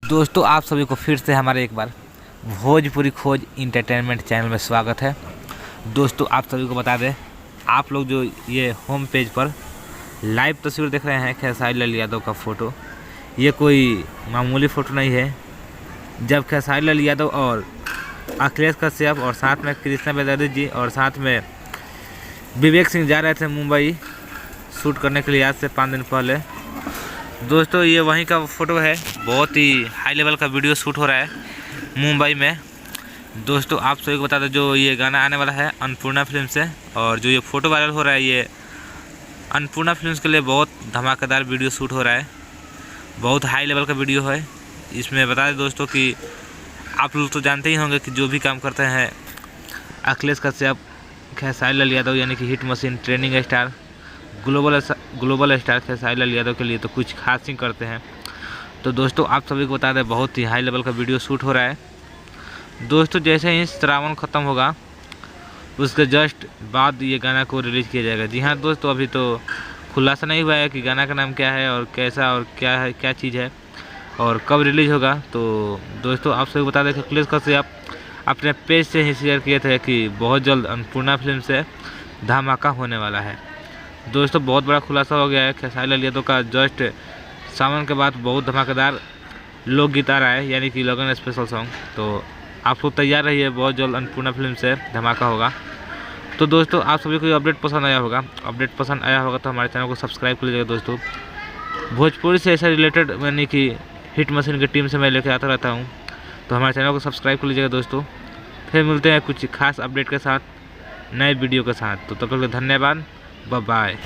दोस्तों आप सभी को फिर से हमारे एक बार भोजपुरी खोज इंटरटेनमेंट चैनल में स्वागत है। दोस्तों आप सभी को बता दें, आप लोग जो ये होम पेज पर लाइव तस्वीर देख रहे हैं खेसारी लाल यादव का फ़ोटो, ये कोई मामूली फ़ोटो नहीं है। जब खेसारी लाल यादव और अखिलेश कश्यप और साथ में कृष्णा बेदर्जी जी और साथ में विवेक सिंह जा रहे थे मुंबई शूट करने के लिए आज से 5 दिन पहले। दोस्तों ये वहीं का फ़ोटो है, बहुत ही हाई लेवल का वीडियो शूट हो रहा है मुंबई में। दोस्तों आप सभी को बता दें, जो ये गाना आने वाला है अन्नपूर्णा फिल्म से, और जो ये फ़ोटो वायरल हो रहा है ये अन्नपूर्णा फिल्म के लिए बहुत धमाकेदार वीडियो शूट हो रहा है, बहुत हाई लेवल का वीडियो है। इसमें बता दें दोस्तों कि आप लोग तो जानते ही होंगे कि जो भी काम करते हैं अखिलेश कश्यप, खेसारी लाल यादव यानी कि hit machine, trending star, global star Khesari Lal Yadav के लिए तो कुछ खास ही करते हैं। तो दोस्तों आप सभी को बता दें, बहुत ही हाई लेवल का वीडियो शूट हो रहा है। दोस्तों जैसे ही श्रावण ख़त्म होगा उसके जस्ट बाद ये गाना को रिलीज़ किया जाएगा। जी हाँ दोस्तों, अभी तो खुलासा नहीं हुआ है कि गाना का नाम क्या है और कैसा और क्या है, क्या चीज़ है और कब रिलीज़ होगा। तो दोस्तों आप सभी को बता दें कि अखिलेश कश्यप अपने पेज से ही शेयर किए थे कि बहुत जल्द अन्नपूर्णा फिल्म से धमाका होने वाला है। दोस्तों बहुत बड़ा खुलासा हो गया है, खेसारी लाल यादव का जस्ट सावन के बाद बहुत धमाकेदार लोकगीत आ रहा है, यानी कि लगन स्पेशल सॉन्ग। तो आप लोग तैयार रहिए, बहुत जल्द अन्नपूर्णा फिल्म से धमाका होगा। तो दोस्तों आप सभी को अपडेट पसंद आया होगा तो हमारे चैनल को सब्सक्राइब कर लीजिएगा। दोस्तों भोजपुरी से ऐसा रिलेटेड यानी कि हिट मशीन की टीम से मैं लेकर आता रहता हूँ, तो हमारे चैनल को सब्सक्राइब कर लीजिएगा। दोस्तों फिर मिलते हैं कुछ खास अपडेट के साथ, नए वीडियो के साथ। तो तब तक धन्यवाद, बाय बाय।